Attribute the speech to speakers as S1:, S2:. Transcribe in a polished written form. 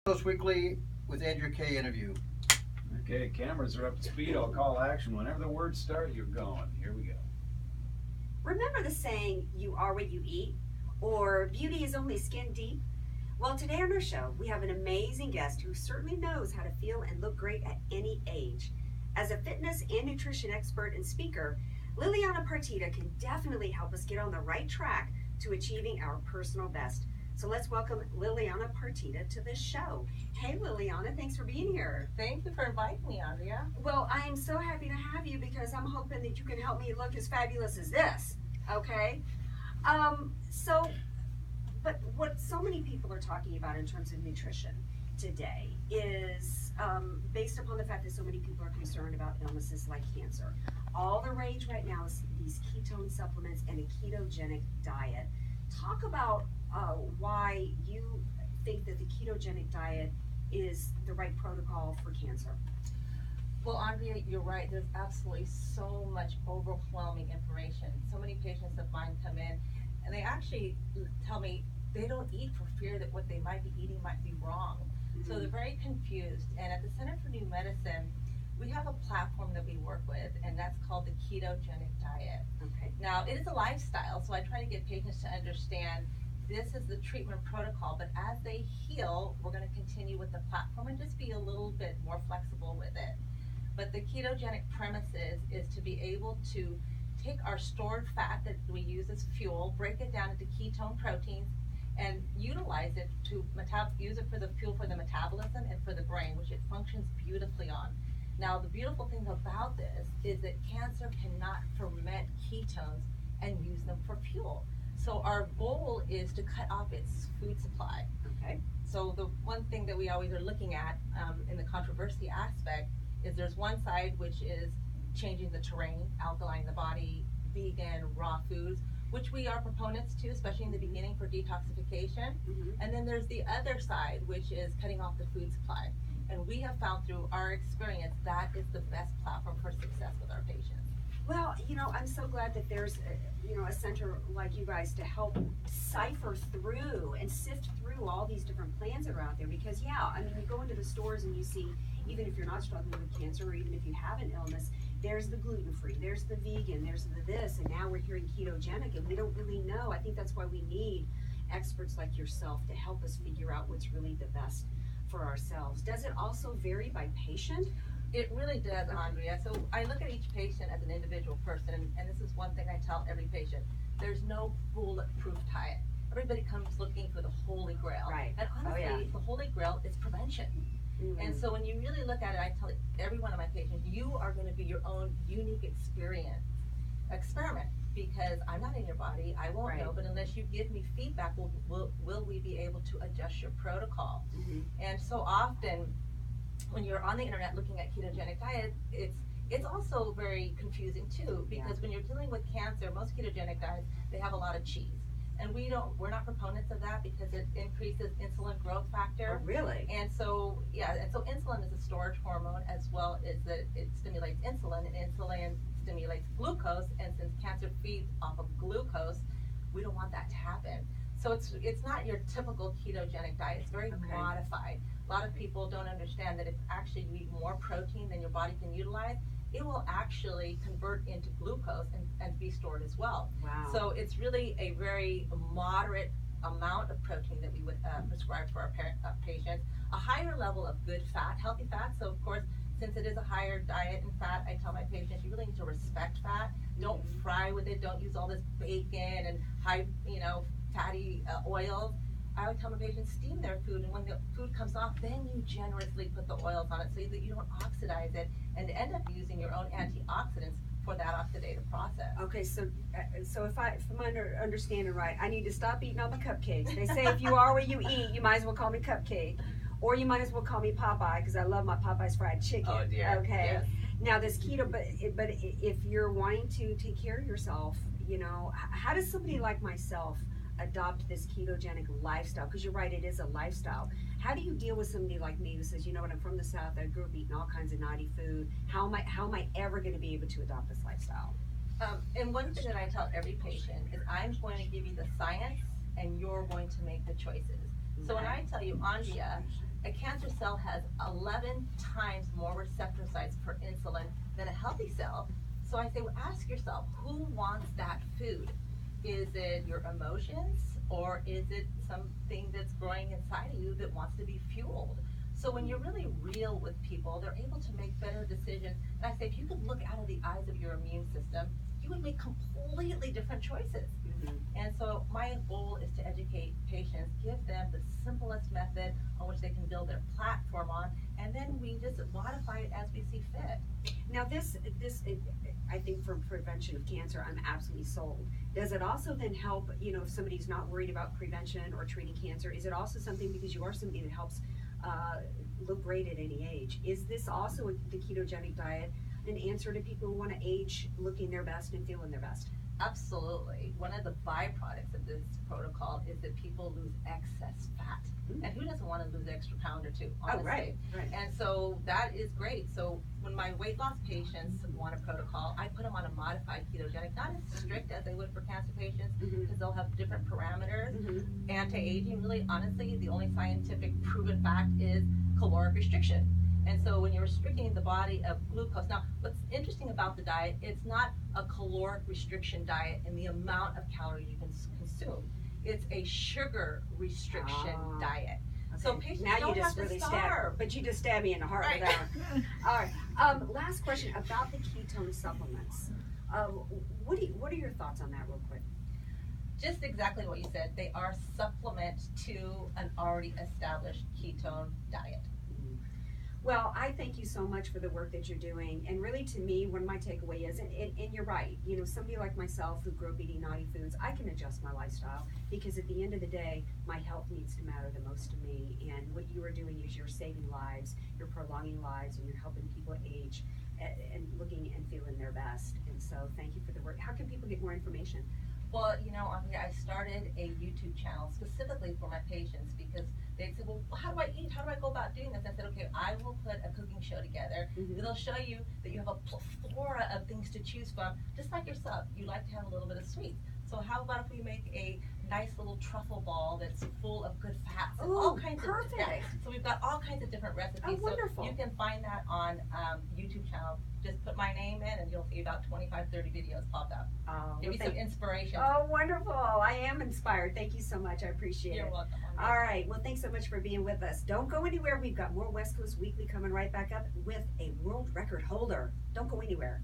S1: Dose Weekly with Andrea Kaye interview.
S2: Okay, cameras are up to speed. I'll call action. Whenever the words start, you're going. Here we go.
S3: Remember the saying, you are what you eat? Or beauty is only skin deep? Well, today on our show, we have an amazing guest who certainly knows how to feel and look great at any age. As a fitness and nutrition expert and speaker, Liliana Partida can definitely help us get on the right track to achieving our personal best. So let's welcome Liliana Partida to this show. Hey Liliana, thanks for being here.
S4: Thank you for inviting me, Andrea.
S3: Well, I am so happy to have you because I'm hoping that you can help me look as fabulous as this, okay? But what so many people are talking about in terms of nutrition today is based upon the fact that so many people are concerned about illnesses like cancer. All the rage right now is these ketone supplements and a ketogenic diet. Talk about why you think that the ketogenic diet is the right protocol for cancer.
S4: Well, Andrea, you're right. There's absolutely so much overwhelming information. So many patients of mine come in and they actually tell me they don't eat for fear that what they might be eating might be wrong. Mm-hmm. So they're very confused. And at the Center for New Medicine, we have a platform that we work with, and that's called the ketogenic diet.
S3: Okay.
S4: Now, it is a lifestyle, so I try to get patients to understand this is the treatment protocol, but as they heal, we're going to continue with the platform and just be a little bit more flexible with it. But the ketogenic premises is to be able to take our stored fat that we use as fuel, break it down into ketone proteins, and utilize it to use it for the fuel for the metabolism and for the brain, which it functions beautifully on. Now, the beautiful thing about this is that cancer cannot ferment ketones and use them for fuel. So our goal is to cut off its food supply.
S3: Okay.
S4: So the one thing that we always are looking at in the controversy aspect is there's one side which is changing the terrain, alkaline the body, vegan, raw foods, which we are proponents to, especially in the beginning for detoxification. Mm-hmm. And then there's the other side, which is cutting off the food supply. And we have found through our experience that is the best platform for success with our patients.
S3: Well, I'm so glad that there's a center like you guys to help cipher through and sift through all these different plans that are out there. Because you go into the stores and you see, even if you're not struggling with cancer or even if you have an illness, there's the gluten-free, there's the vegan, there's the this, and now we're hearing ketogenic, and we don't really know. I think that's why we need experts like yourself to help us figure out what's really the best for ourselves. Does it also vary by patient?
S4: It really does, Andrea. So I look at each patient as an individual person, and this is one thing I tell every patient. There's no bulletproof diet. Everybody comes looking for the holy grail.
S3: Right.
S4: And honestly, the holy grail is prevention. Mm-hmm. And so when you really look at it, I tell every one of my patients, you are going to be your own unique experiment, because I'm not in your body. I won't know, but unless you give me feedback, will we be able to adjust your protocol? Mm-hmm. And so often, when you're on the internet looking at ketogenic diet, it's also very confusing too, because when you're dealing with cancer, most ketogenic diets, they have a lot of cheese. And we're not proponents of that because it increases insulin growth factor.
S3: Oh, really?
S4: And so insulin is a storage hormone, as well as that it stimulates insulin, and insulin stimulates glucose, and since cancer feeds off of glucose, we don't want that to happen. So it's not your typical ketogenic diet. It's very modified. A lot of people don't understand that if actually you eat more protein than your body can utilize, it will actually convert into glucose and be stored as well.
S3: Wow.
S4: So it's really a very moderate amount of protein that we would prescribe for our patients. A higher level of good fat, healthy fat. So of course, since it is a higher diet in fat, I tell my patients you really need to respect fat. Don't fry with it. Don't use all this bacon and high, fatty oils. I would tell my patients steam their food, and when the food comes off, then you generously put the oils on it so that you don't oxidize it and end up using your own antioxidants for that oxidative process.
S3: Okay, so if I'm understanding right, I need to stop eating all the cupcakes. They say if you are what you eat, you might as well call me Cupcake, or you might as well call me Popeye, because I love my Popeye's fried chicken.
S4: Oh dear.
S3: Okay.
S4: Yes.
S3: Now this keto, but if you're wanting to take care of yourself, how does somebody like myself adopt this ketogenic lifestyle? Because you're right, it is a lifestyle. How do you deal with somebody like me who says, I'm from the South, I grew up eating all kinds of naughty food. How am I ever going to be able to adopt this lifestyle?
S4: And one thing that I tell every patient is I'm going to give you the science and you're going to make the choices. So when I tell you, Andrea, a cancer cell has 11 times more receptor sites for insulin than a healthy cell. So I say, well, ask yourself, who wants that food? Is it your emotions, or is it something that's growing inside of you that wants to be fueled? So when you're really real with people, they're able to make better decisions. And I say, if you could look out of the eyes of your immune system, you would make completely different choices.
S3: Mhm.
S4: And so my goal is to educate patients, give them the simplest method on which they can build their platform on, and then we just modify it as we see fit.
S3: Now this, I think for prevention of cancer, I'm absolutely sold. Does it also then help, if somebody's not worried about prevention or treating cancer, is it also something, because you are something that helps look great at any age? Is this also the ketogenic diet an answer to people who want to age looking their best and feeling their best?
S4: Absolutely. One of the byproducts of this protocol is that people lose excess fat.
S3: Mm.
S4: And who doesn't want to lose an extra pound or two, honestly?
S3: Oh, right.
S4: And so that is great. So when my weight loss patients want a protocol, I put them on a modified ketogenic, not as strict as they would for cancer patients, because they'll have different parameters.
S3: Mm-hmm.
S4: Anti-aging, really, honestly, the only scientific proven fact is caloric restriction. And so when you're restricting the body of glucose, now what's interesting about the diet, it's not a caloric restriction diet in the amount of calories you can consume. It's a sugar restriction diet.
S3: Okay.
S4: So patients
S3: now
S4: don't
S3: you just
S4: have
S3: really
S4: to starve.
S3: but you just stabbed me in the heart
S4: Right.
S3: with that one. All right. Last question about the ketone supplements. What are your thoughts on that, real quick?
S4: Just exactly what you said. They are supplement to an already established ketone diet.
S3: Well, I thank you so much for the work that you're doing. And really, to me, one of my takeaway is, and you're right, somebody like myself who grew up eating naughty foods, I can adjust my lifestyle, because at the end of the day, my health needs to matter the most to me. And what you are doing is you're saving lives, you're prolonging lives, and you're helping people age and looking and feeling their best. And so thank you for the work. How can people get more information?
S4: Well, Andrea, I started a YouTube channel specifically for my patients, because they'd say, well, how do I eat? How do I go about doing this? I said, okay, I will put a cooking show together. It'll show you that you have a plethora of things to choose from, just like yourself. You like to have a little bit of sweet. So how about if we make a nice little truffle ball that's full of good fats and all kinds
S3: perfect.
S4: of different. So we've got all kinds of different recipes.
S3: Oh, wonderful.
S4: So you can find that on YouTube channel. Just put my name in and you'll see about 25, 30 videos pop up.
S3: Oh,
S4: Give me some inspiration.
S3: Oh, wonderful. I am inspired. Thank you so much. I appreciate it.
S4: You're welcome.
S3: All right. Well, thanks so much for being with us. Don't go anywhere. We've got more West Coast Weekly coming right back up with a world record holder. Don't go anywhere.